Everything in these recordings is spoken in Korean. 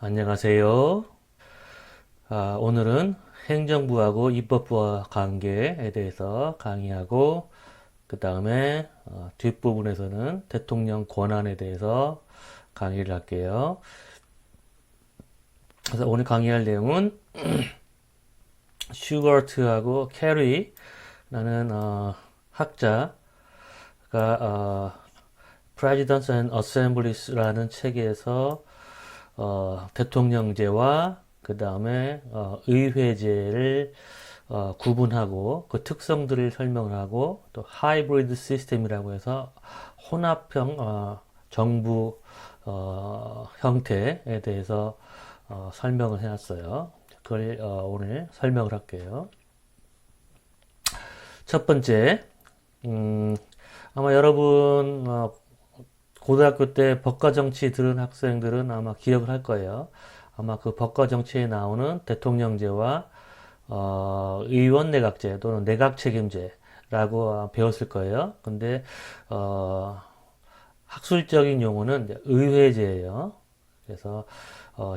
안녕하세요. 오늘은 행정부하고 입법부와 관계에 대해서 강의하고, 그 다음에 뒷부분에서는 대통령 권한에 대해서 강의를 할게요. 그래서 오늘 강의할 내용은 슈거트하고 캐리라는 학자가 Presidents and Assemblies라는 책에서 대통령제와 그 다음에 의회제를 구분하고 그 특성들을 설명을 하고 또 하이브리드 시스템이라고 해서 혼합형 정부 형태에 대해서 설명을 해놨어요. 그걸 오늘 설명을 할게요. 첫 번째, 아마 여러분 고등학교 때 법과정치 들은 학생들은 아마 기억을 할 거예요. 아마 그 법과정치에 나오는 대통령제와 의원 내각제 또는 내각 책임제라고 배웠을 거예요. 근데 학술적인 용어는 이제 의회제예요. 그래서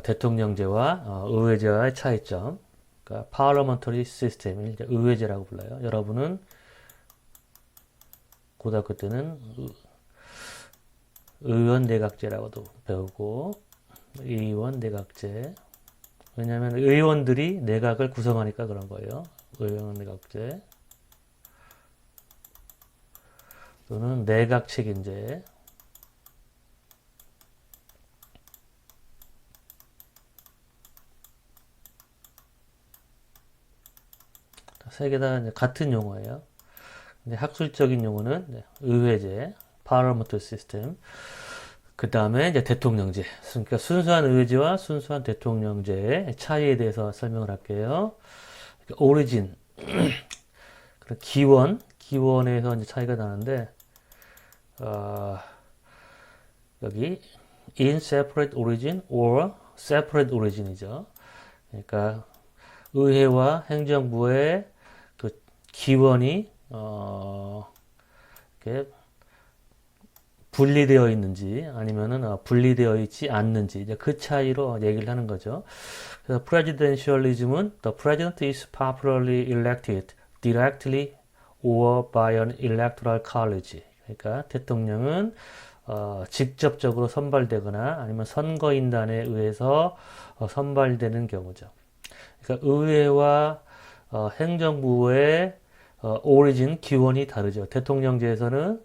대통령제와 의회제와의 차이점, 그러니까 parliamentary system을 이제 의회제라고 불러요. 여러분은 고등학교 때는 의원 내각제라고도 배우고 의원 내각제. 왜냐하면 의원들이 내각을 구성하니까 그런 거예요. 의원 내각제 또는 내각 책임제. 세 개 다 같은 용어예요. 근데 학술적인 용어는 의회제, parliamentary system. 그 다음에 이제 대통령제. 그러니까 순수한 의회제와 순수한 대통령제의 차이에 대해서 설명을 할게요. 오리진, 기원에서 이제 차이가 나는데, 어, 여기 in separate origin or separate origin이죠. 그러니까 의회와 행정부의 그 기원이 이렇게 분리되어 있는지 아니면은 분리되어 있지 않는지 이제 그 차이로 얘기를 하는 거죠. 그래서 presidentialism은 the president is popularly elected directly or by an electoral college. 그러니까 대통령은 직접적으로 선발되거나 아니면 선거인단에 의해서 선발되는 경우죠. 그러니까 의회와 행정부의 오리진 기원이 다르죠. 대통령제에서는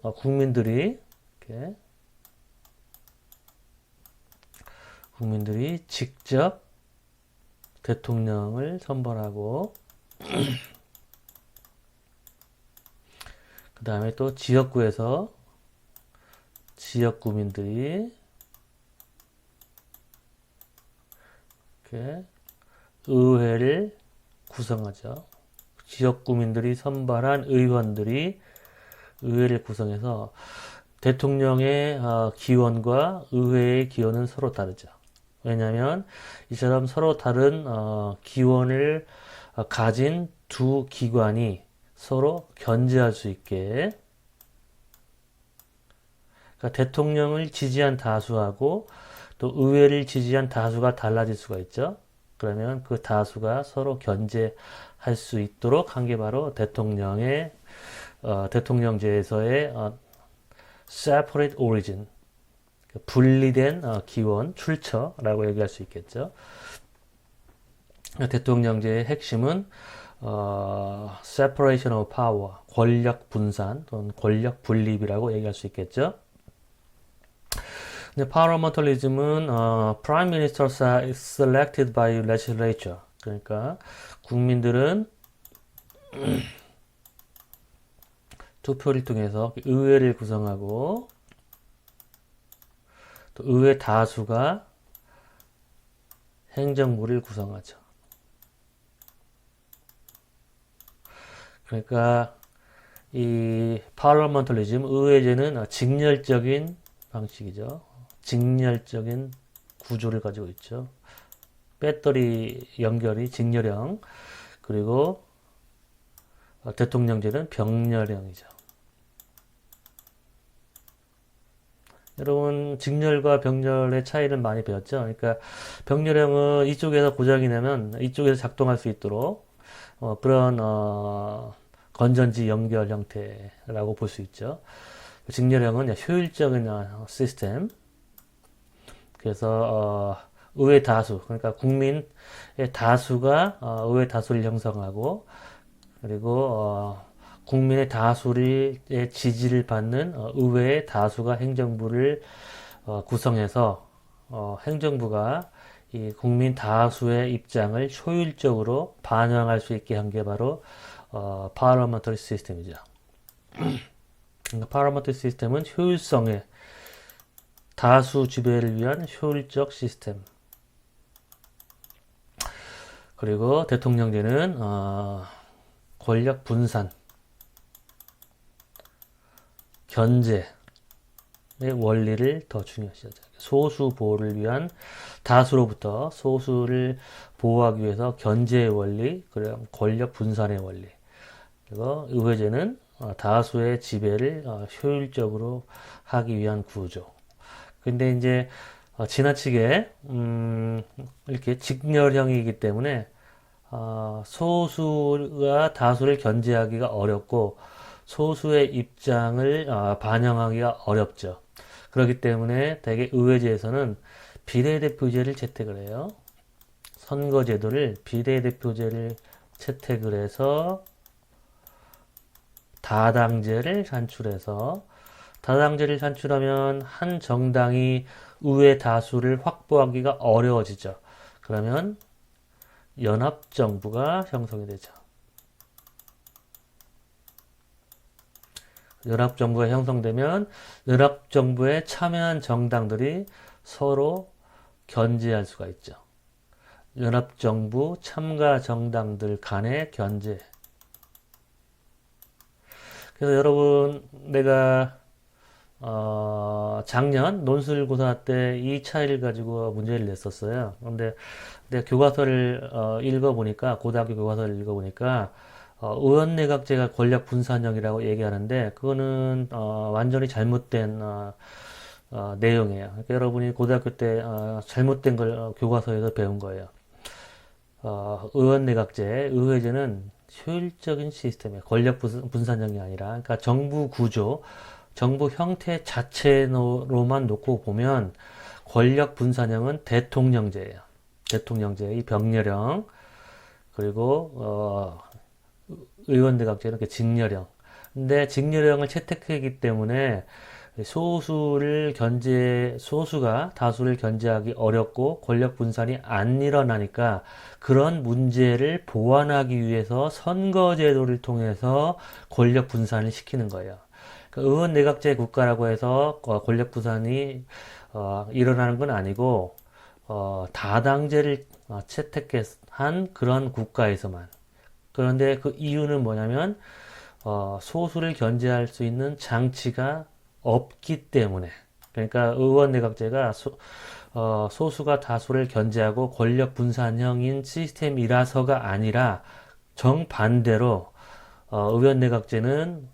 국민들이 직접 대통령을 선발하고 그 다음에 또 지역구에서 지역구민들이 이렇게 의회를 구성하죠. 지역구민들이 선발한 의원들이 의회를 구성해서 대통령의 기원과 의회의 기원은 서로 다르죠. 왜냐하면 이처럼 서로 다른 기원을 가진 두 기관이 서로 견제할 수 있게, 그러니까 대통령을 지지한 다수하고 또 의회를 지지한 다수가 달라질 수가 있죠. 그러면 그 다수가 서로 견제할 수 있도록 한 게 바로 대통령제에서의 separate origin, 분리된 기원, 출처라고 얘기할 수 있겠죠. 대통령제의 핵심은 separation of power, 권력 분산 또는 권력 분립이라고 얘기할 수 있겠죠. 근데 parliamentarism은 prime ministers are selected by legislature. 그러니까 국민들은 투표를 통해서 의회를 구성하고 또 의회 다수가 행정부를 구성하죠. 그러니까 이 parliamentarism, 의회제는 직렬적인 방식이죠. 직렬적인 구조를 가지고 있죠. 배터리 연결이 직렬형, 그리고 대통령제는 병렬형이죠. 여러분 직렬과 병렬의 차이는 많이 배웠죠. 그러니까 병렬형은 이쪽에서 고장이 나면 이쪽에서 작동할 수 있도록 그런 건전지 연결 형태라고 볼 수 있죠. 직렬형은 효율적인 시스템. 그래서 의회 다수, 그러니까 국민의 다수가 의회 다수를 형성하고, 그리고 국민의 다수의 지지를 받는 의회의 다수가 행정부를 구성해서 행정부가 이 국민 다수의 입장을 효율적으로 반영할 수 있게 한 게 바로 파르라멘터리 시스템이죠. 그러니까 파르라멘터리 시스템은 효율성의 다수 지배를 위한 효율적 시스템. 그리고 대통령제는 권력 분산, 견제의 원리를 더 중요시하죠. 소수 보호를 위한 다수로부터 소수를 보호하기 위해서 견제의 원리, 그리고 권력 분산의 원리. 그리고 의회제는 다수의 지배를 효율적으로 하기 위한 구조. 근데 이제 지나치게 이렇게 직렬형이기 때문에 소수가 다수를 견제하기가 어렵고 소수의 입장을 반영하기가 어렵죠. 그렇기 때문에 대개 의회제에서는 비례대표제를 채택을 해요. 선거제도를 비례대표제를 채택을 해서 다당제를 산출해서 다당제를 산출하면 한 정당이 의회 다수를 확보하기가 어려워지죠. 그러면 연합정부가 형성이 되죠. 연합정부가 형성되면 연합정부에 참여한 정당들이 서로 견제할 수가 있죠. 연합정부 참가 정당들 간의 견제. 그래서 여러분, 내가 작년 논술고사 때 이 차이를 가지고 문제를 냈었어요. 그런데 내가 교과서를 읽어보니까, 고등학교 교과서를 읽어보니까, 의원내각제가 권력 분산형이라고 얘기하는데, 그거는 완전히 잘못된 내용이에요. 그러니까 여러분이 고등학교 때 잘못된 걸 교과서에서 배운 거예요. 의원내각제, 의회제는 효율적인 시스템이에요. 권력 분산형이 아니라, 그러니까 정부 구조, 정부 형태 자체로만 놓고 보면 권력 분산형은 대통령제예요. 대통령제의 병렬형, 그리고 의원내각제는 직렬형. 근데 직렬형을 채택하기 때문에 소수가 다수를 견제하기 어렵고 권력 분산이 안 일어나니까 그런 문제를 보완하기 위해서 선거제도를 통해서 권력 분산을 시키는 거예요. 의원 내각제 국가라고 해서 권력 분산이 일어나는 건 아니고 다당제를 채택한 그런 국가에서만. 그런데 그 이유는 뭐냐면 소수를 견제할 수 있는 장치가 없기 때문에. 그러니까 의원 내각제가 소수가 다수를 견제하고 권력 분산형인 시스템이라서가 아니라 정반대로 의원 내각제는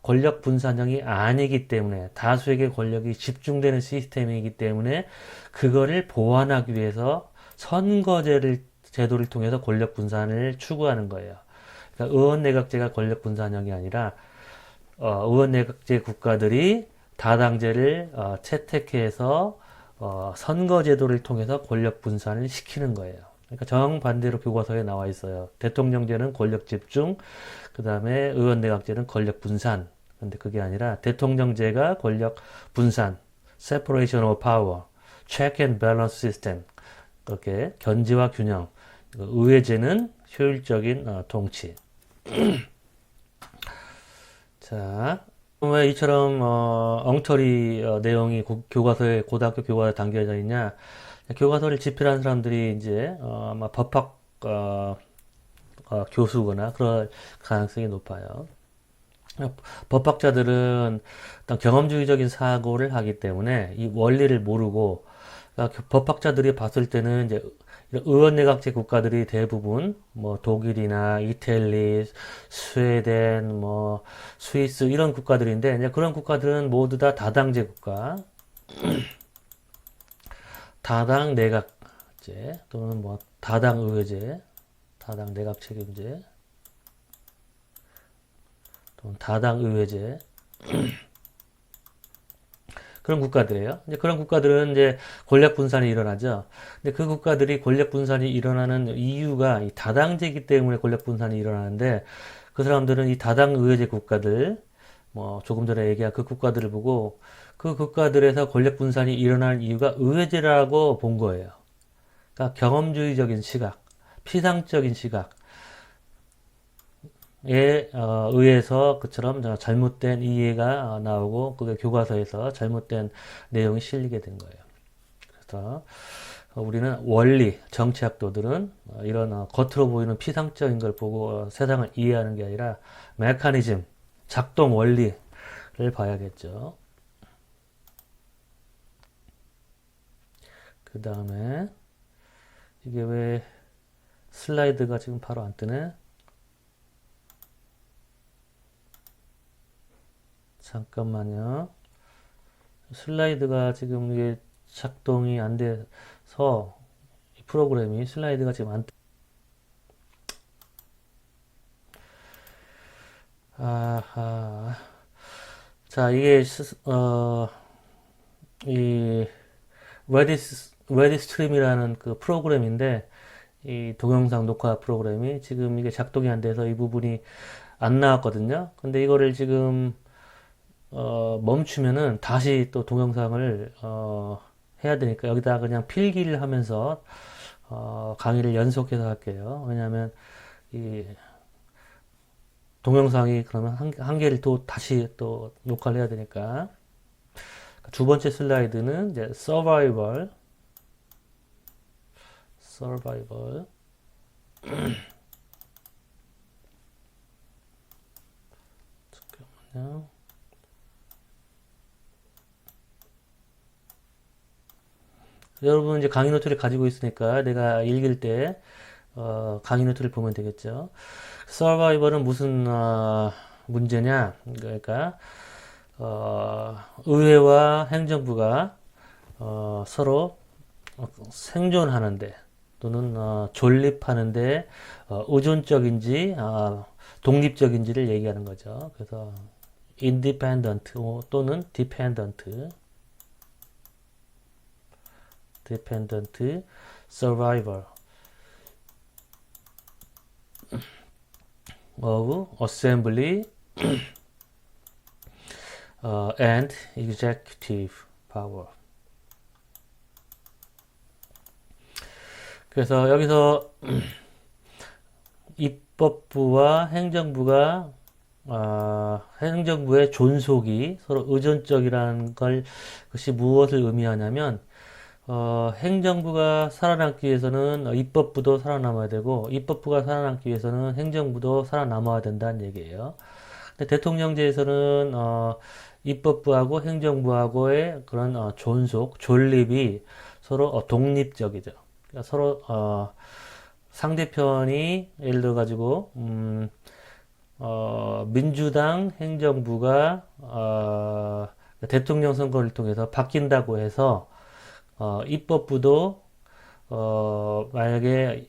권력 분산형이 아니기 때문에 다수에게 권력이 집중되는 시스템이기 때문에 그거를 보완하기 위해서 제도를 통해서 권력 분산을 추구하는 거예요. 그러니까 의원 내각제가 권력 분산형이 아니라 의원 내각제 국가들이 다당제를 채택해서 선거제도를 통해서 권력 분산을 시키는 거예요. 그러니까 정반대로 교과서에 나와 있어요. 대통령제는 권력 집중, 그 다음에 의원내각제는 권력 분산. 근데 그게 아니라 대통령제가 권력 분산, separation of power, check and balance system. 그렇게 견제와 균형. 의회제는 효율적인 통치. 자, 왜 이처럼 엉터리 내용이 교과서에 고등학교 교과서에 담겨져 있냐? 교과서를 집필한 사람들이 이제 아마 법학 교수거나 그럴 가능성이 높아요. 법학자들은 어떤 경험주의적인 사고를 하기 때문에 이 원리를 모르고 그러니까 법학자들이 봤을 때는 이제 의원내각제 국가들이 대부분 뭐 독일이나 이탈리, 스웨덴, 뭐 스위스 이런 국가들인데 이제 그런 국가들은 모두 다 다당제 국가. 다당 내각제 또는 뭐 다당 의회제, 다당 내각 책임제 또는 다당 의회제 그런 국가들이에요. 이제 그런 국가들은 이제 권력 분산이 일어나죠. 근데 그 국가들이 권력 분산이 일어나는 이유가 이 다당제이기 때문에 권력 분산이 일어나는데 그 사람들은 이 다당 의회제 국가들 뭐 조금 전에 얘기한 그 국가들을 보고 그 국가들에서 권력 분산이 일어나는 이유가 의회제라고 본 거예요. 그러니까 경험주의적인 시각, 피상적인 시각, 에 의해서 그처럼 잘못된 이해가 나오고 그게 교과서에서 잘못된 내용이 실리게 된 거예요. 그래서 우리는 원리, 정치학도들은 이런 겉으로 보이는 피상적인 걸 보고 세상을 이해하는 게 아니라 메커니즘, 작동 원리를 봐야겠죠. 그 다음에 이게 왜 슬라이드가 지금 바로 안 뜨네? 잠깐만요. 슬라이드가 지금 이게 작동이 안 돼서 이 프로그램이 슬라이드가 지금 안 아하. 자, 이게 이 레디스트림이라는 그 프로그램인데 이 동영상 녹화 프로그램이 지금 이게 작동이 안 돼서 이 부분이 안 나왔거든요. 근데 이거를 지금 멈추면은 다시 또 동영상을 해야 되니까 여기다 그냥 필기를 하면서 강의를 연속해서 할게요. 왜냐하면 이 동영상이 그러면 한 개를 또 다시 또 녹화를 해야 되니까 두 번째 슬라이드는 이제 서바이벌 잠깐만요. 여러분 이제 강의 노트를 가지고 있으니까 내가 읽을 때 강의 노트를 보면 되겠죠. 서바이벌은 무슨 문제냐? 그러니까 의회와 행정부가 서로 생존하는데 또는 존립하는데 의존적인지 독립적인지를 얘기하는 거죠. 그래서 independent 또는 dependent survival of assembly and executive power. 그래서 여기서 입법부와 행정부가 행정부의 존속이 서로 의존적이라는 것이 무엇을 의미하냐면 행정부가 살아남기 위해서는 입법부도 살아남아야 되고 입법부가 살아남기 위해서는 행정부도 살아남아야 된다는 얘기예요. 근데 대통령제에서는 입법부하고 행정부하고의 그런 존속, 존립이 서로 독립적이죠. 그러니까 서로 상대편이 예를 들어 가지고 민주당 행정부가 대통령 선거를 통해서 바뀐다고 해서 입법부도 만약에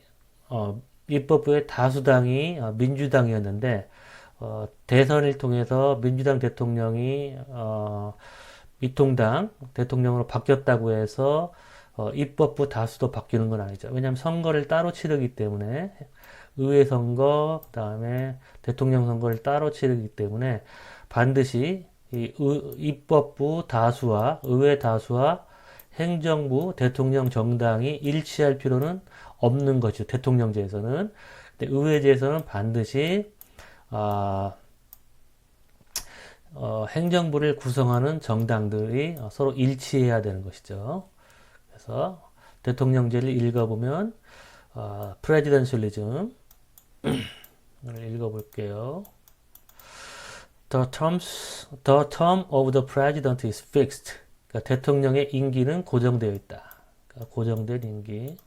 입법부의 다수당이 민주당이었는데 대선을 통해서 민주당 대통령이 미통당 대통령으로 바뀌었다고 해서 입법부 다수도 바뀌는 건 아니죠. 왜냐하면 선거를 따로 치르기 때문에 의회 선거, 그다음에 대통령 선거를 따로 치르기 때문에 반드시 이 입법부 다수와 의회 다수와 행정부, 대통령 정당이 일치할 필요는 없는 거죠. 대통령제에서는. 근데 의회제에서는 반드시 행정부를 구성하는 정당들이 서로 일치해야 되는 것이죠. 그래서 대통령제를 읽어보면 프레지던셜리즘을 읽어볼게요. The term of the president is fixed. 그러니까 대통령의 임기는 고정되어 있다. 그러니까 고정된 임기.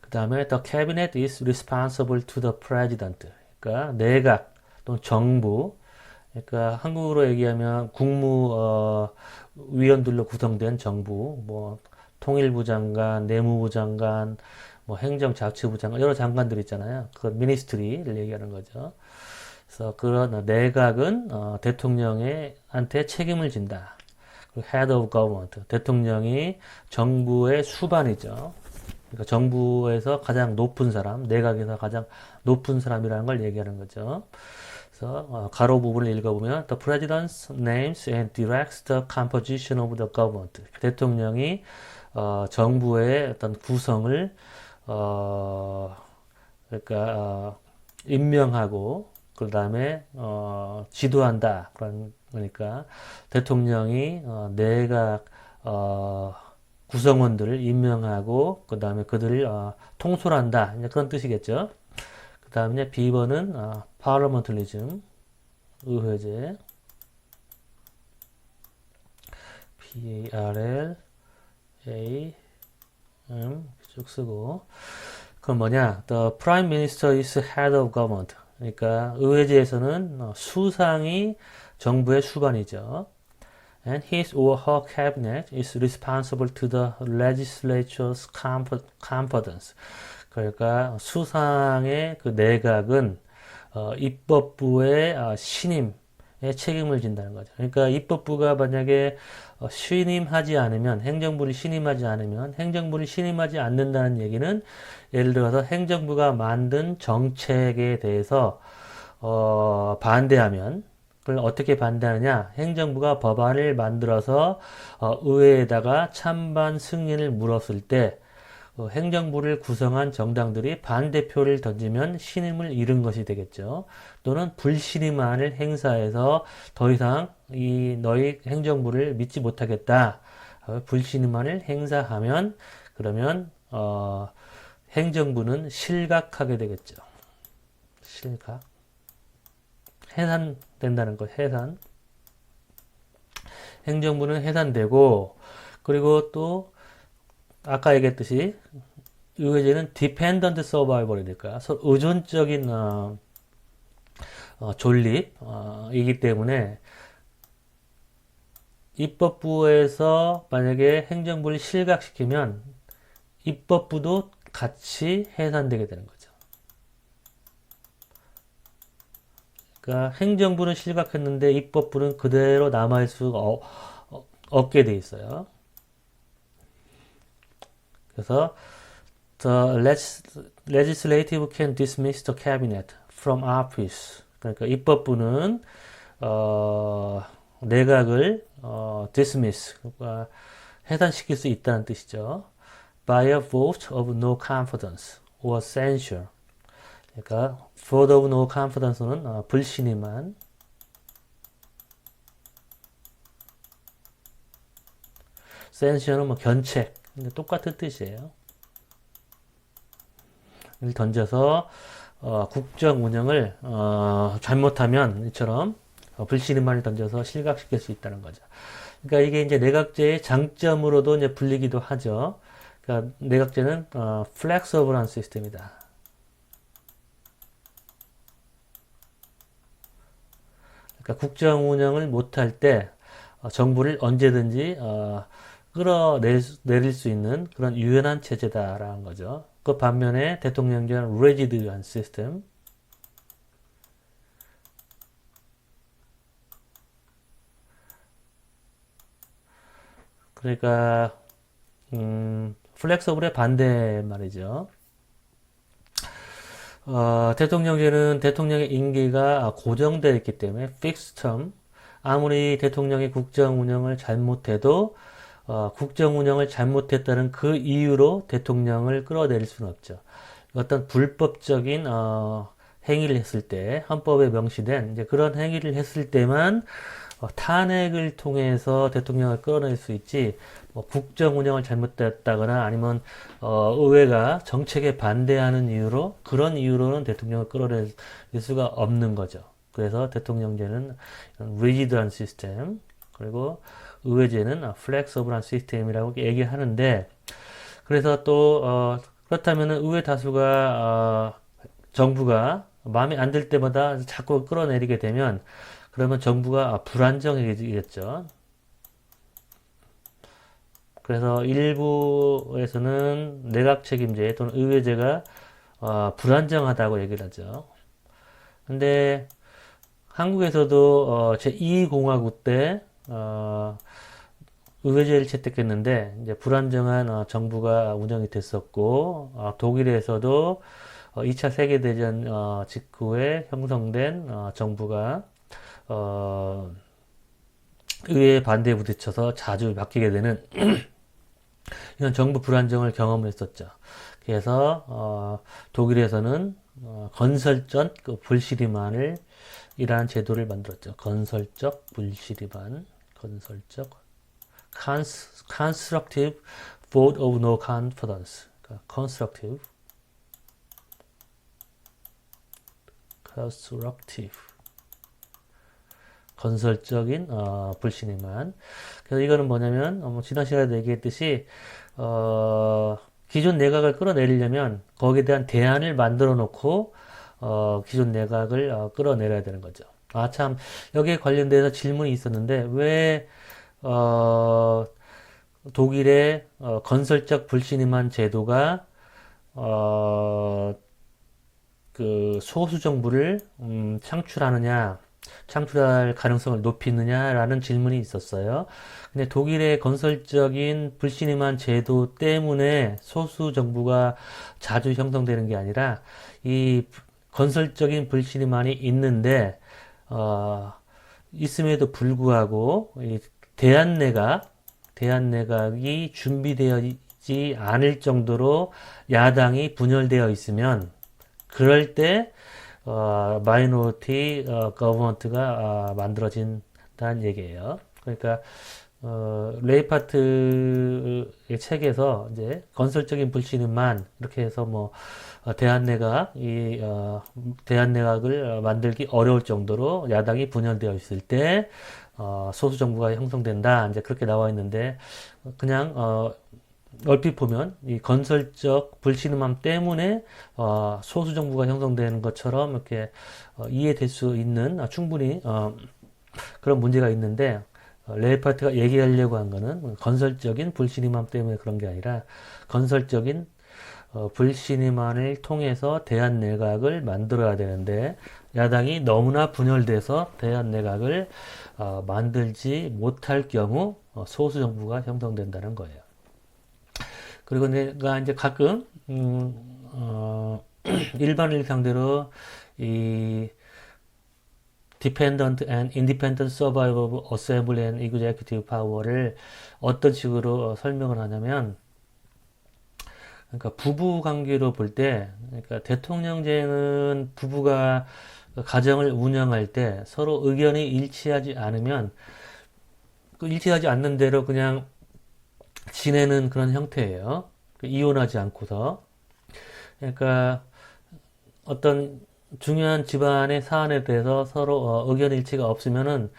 그 다음에 the cabinet is responsible to the president. 그러니까 내각, 또는 정부, 그러니까 한국으로 얘기하면 위원들로 구성된 정부, 뭐 통일부 장관, 내무부 장관, 뭐 행정자치부 장관 여러 장관들 있잖아요. 그 미니스트리를 얘기하는 거죠. 그래서 그런 내각은 대통령한테 책임을 진다. 그리고 Head of Government, 대통령이 정부의 수반이죠. 그러니까 정부에서 가장 높은 사람, 내각에서 가장 높은 사람이라는 걸 얘기하는 거죠. 그래서 가로 부분을 읽어보면 The President names and directs the composition of the government. 대통령이 정부의 어떤 구성을 그러니까 임명하고 그 다음에 지도한다. 그러니까 대통령이 내각 구성원들을 임명하고 그 다음에 그들을 통솔한다. 이제 그런 뜻이겠죠. 그 다음에 B번은 parliamentarism, 의회제, P-A-R-L-A-M 쭉 쓰고 그건 뭐냐? The Prime Minister is head of government. 그러니까 의회제에서는 수상이 정부의 수반이죠. And his or her cabinet is responsible to the legislature's competence. 그러니까 수상의 그 내각은 입법부의 신임에 책임을 진다는 거죠. 그러니까 입법부가 만약에 신임하지 않으면 행정부를 신임하지 않으면 행정부를 신임하지 않는다는 얘기는 예를 들어서 행정부가 만든 정책에 대해서 반대하면 그걸 어떻게 반대하느냐? 행정부가 법안을 만들어서 의회에다가 찬반 승인을 물었을 때 행정부를 구성한 정당들이 반대표를 던지면 신임을 잃은 것이 되겠죠. 또는 불신임안을 행사해서 더 이상 너희 행정부를 믿지 못하겠다. 불신임안을 행사하면 그러면 행정부는 실각하게 되겠죠. 실각. 해산된다는 거, 해산. 행정부는 해산되고, 그리고 또, 아까 얘기했듯이, 의회제는 dependent survival이니까, 의존적인, 존립이기 때문에, 입법부에서 만약에 행정부를 실각시키면, 입법부도 같이 해산되게 되는 거죠. 그러니까 행정부는 실각했는데 입법부는 그대로 남아있을 수가 없게 돼 있어요. 그래서 the legislative can dismiss the cabinet from office. 그러니까 입법부는 내각을 dismiss, 그러니까 해산시킬 수 있다는 뜻이죠. by a vote of no confidence or censure. 그러니까 vote of no confidence는 불신임한, censure는 뭐 견책, 똑같은 뜻이에요. 을 던져서 국정 운영을 잘못하면 이처럼 불신임만을 던져서 실각시킬 수 있다는 거죠. 그러니까 이게 이제 내각제의 장점으로도 이제 불리기도 하죠. 그러니까 내각제는 flexible한 시스템이다. 그러니까 국정 운영을 못할 때 정부를 언제든지 끌어내릴 수 있는 그런 유연한 체제다라는 거죠. 그 반면에 대통령제는 rigid한 시스템. 그러니까 플렉서블의 반대 말이죠. 대통령제는 대통령의 임기가 고정되어 있기 때문에 fixed term, 아무리 대통령이 국정 운영을 잘못해도 국정 운영을 잘못했다는 그 이유로 대통령을 끌어내릴 수는 없죠. 어떤 불법적인 행위를 했을 때 헌법에 명시된 이제 그런 행위를 했을 때만 탄핵을 통해서 대통령을 끌어낼 수 있지, 뭐 국정 운영을 잘못했다거나 아니면 의회가 정책에 반대하는 이유로 그런 이유로는 대통령을 끌어낼 수가 없는 거죠. 그래서 대통령제는 rigid한 시스템, 그리고 의회제는 flexible한 시스템이라고 얘기하는데, 그래서 또 그렇다면 의회 다수가 정부가 마음에 안 들 때마다 자꾸 끌어내리게 되면 그러면 정부가 불안정해지겠죠. 그래서 일부에서는 내각 책임제 또는 의회제가 불안정하다고 얘기를 하죠. 근데 한국에서도 제2공화국 때 의회제를 채택했는데 이제 불안정한 정부가 운영이 됐었고 독일에서도 2차 세계대전 직후에 형성된 정부가 의회 반대에 부딪혀서 자주 바뀌게 되는 이런 정부 불안정을 경험을 했었죠. 그래서 독일에서는 건설적 불시리만을 이라는 제도를 만들었죠. 건설적 불시리만, 건설적 constructive vote of no confidence. 그러니까 constructive 건설적인 불신임한. 그래서 이거는 뭐냐면 지난 시간에도 얘기했듯이 기존 내각을 끌어내리려면 거기에 대한 대안을 만들어 놓고 기존 내각을 끌어내려야 되는 거죠. 참 여기에 관련돼서 질문이 있었는데 왜 독일의 건설적 불신임한 제도가 그 소수 정부를 창출할 가능성을 높이느냐라는 질문이 있었어요. 근데 독일의 건설적인 불신임한 제도 때문에 소수 정부가 자주 형성되는 게 아니라 이 건설적인 불신임만이 있는데 있음에도 불구하고 이 대한내각이 준비되어있지 않을 정도로 야당이 분열되어 있으면 그럴 때 마이너리티 거버먼트가 만들어진다는 얘기예요. 그러니까 레이파트의 책에서 이제 건설적인 불신임만 이렇게 해서 뭐 대한내각을 만들기 어려울 정도로 야당이 분열되어 있을 때 소수 정부가 형성된다 이제 그렇게 나와 있는데 그냥 얼핏 보면 이 건설적 불신임함 때문에 소수 정부가 형성되는 것처럼 이렇게 이해될 수 있는 충분히 그런 문제가 있는데 레이파트가 얘기하려고 한 거는 건설적인 불신임함 때문에 그런 게 아니라 건설적인 불신임함을 통해서 대한내각을 만들어야 되는데 야당이 너무나 분열돼서 대한내각을 만들지 못할 경우 소수 정부가 형성된다는 거예요. 그리고 내가 이제 가끔 일반을 상대로 이 Dependent and Independent Survival of Assembly and Executive Power를 어떤 식으로 설명을 하냐면 그러니까 부부 관계로 볼 때 그러니까 대통령제는 부부가 가정을 운영할 때 서로 의견이 일치하지 않으면 일치하지 않는 대로 그냥 지내는 그런 형태예요. 이혼하지 않고서. 그러니까 어떤 중요한 집안의 사안에 대해서 서로 의견 일치가 없으면은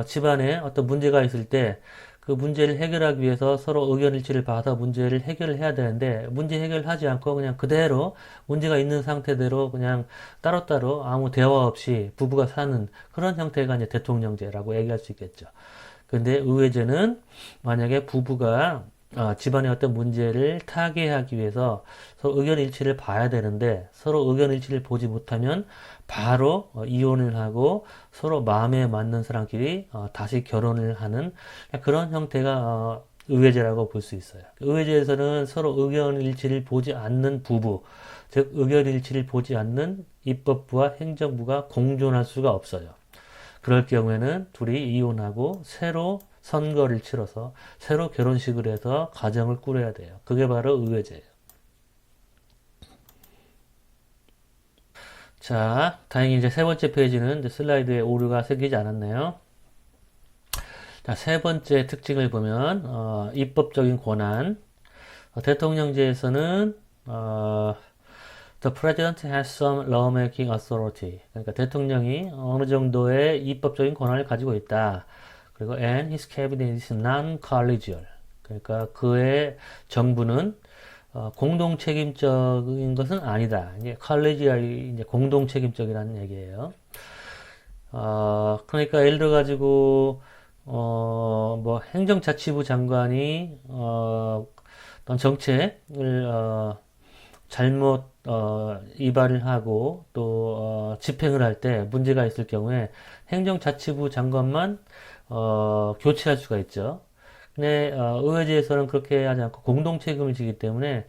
집안에 어떤 문제가 있을 때 그 문제를 해결하기 위해서 서로 의견 일치를 봐서 문제를 해결을 해야 되는데 문제 해결하지 않고 그냥 그대로 문제가 있는 상태대로 그냥 따로따로 아무 대화 없이 부부가 사는 그런 형태가 이제 대통령제라고 얘기할 수 있겠죠. 근데 의회제는 만약에 부부가 집안의 어떤 문제를 타개하기 위해서 서로 의견 일치를 봐야 되는데 서로 의견 일치를 보지 못하면 바로 이혼을 하고 서로 마음에 맞는 사람끼리 다시 결혼을 하는 그런 형태가 의회제라고 볼 수 있어요. 의회제에서는 서로 의견 일치를 보지 않는 부부, 즉 의견 일치를 보지 않는 입법부와 행정부가 공존할 수가 없어요. 그럴 경우에는 둘이 이혼하고 새로 선거를 치러서 새로 결혼식을 해서 가정을 꾸려야 돼요. 그게 바로 의회제예요. 자, 다행히 이제 세 번째 페이지는 이제 슬라이드에 오류가 생기지 않았네요. 자, 세 번째 특징을 보면 입법적인 권한. 대통령제에서는 The President has some lawmaking authority. 그러니까 대통령이 어느 정도의 입법적인 권한을 가지고 있다. 그리고 and his cabinet is non-collegial. 그러니까 그의 정부는 공동 책임적인 것은 아니다. 이제 컬리지얼이 이제 공동 책임적이라는 얘기예요. 그러니까 예를 들어 가지고 뭐 행정자치부 장관이 어떤 정책을 잘못 이발을 하고 또 집행을 할 때 문제가 있을 경우에 행정자치부 장관만 교체할 수가 있죠. 근데 의회제에서는 그렇게 하지 않고 공동 책임을 지기 때문에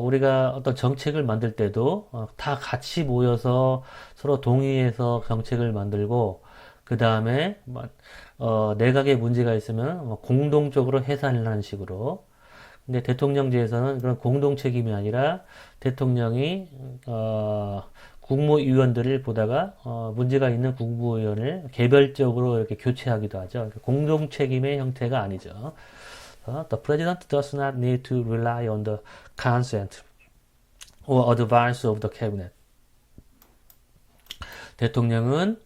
우리가 어떤 정책을 만들 때도 다 같이 모여서 서로 동의해서 정책을 만들고 그 다음에 내각에 문제가 있으면 공동적으로 해산을 하는 식으로. 근데 대통령제에서는 그런 공동 책임이 아니라 대통령이 국무위원들을 보다가 문제가 있는 국무위원을 개별적으로 이렇게 교체하기도 하죠. 그러니까 공동 책임의 형태가 아니죠. The president does not need to rely on the consent or advice of the cabinet. 대통령은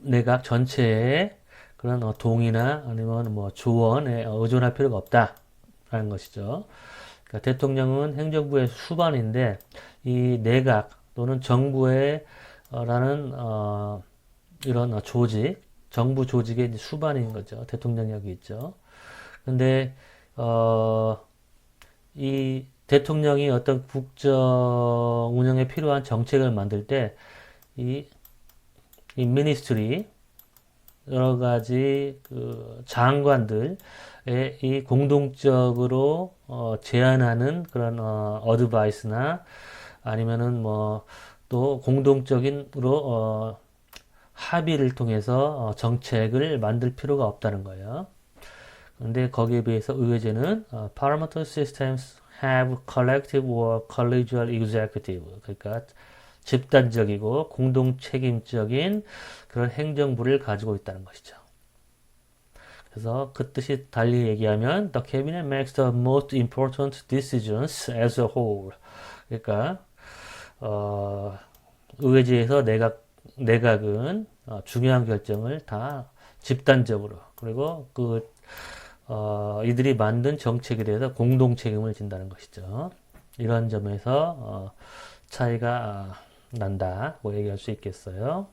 내각 전체의 그런 동의나 아니면 뭐 조언에 의존할 필요가 없다라는 것이죠. 그러니까 대통령은 행정부의 수반인데 이 내각 또는 정부의 라는 이런 조직, 정부 조직의 이제 수반인 거죠. 대통령이 여기 있죠. 근데 이 대통령이 어떤 국정 운영에 필요한 정책을 만들 때 이 미니스트리 여러 가지 그 장관들의 이 공동적으로 제안하는 그런 어드바이스나 아니면은 뭐 또 공동적인으로 합의를 통해서 정책을 만들 필요가 없다는 거예요. 근데 거기에 비해서 의회제는 parliamentary systems have collective or collegial executive. 그러니까 집단적이고 공동 책임적인 그런 행정부를 가지고 있다는 것이죠. 그래서 그 뜻이 달리 얘기하면 the cabinet makes the most important decisions as a whole. 그러니까 의회제에서 내각은 중요한 결정을 다 집단적으로 그리고 이들이 만든 정책에 대해서 공동 책임을 진다는 것이죠. 이런 점에서 차이가 난다고 얘기할 수 있겠어요.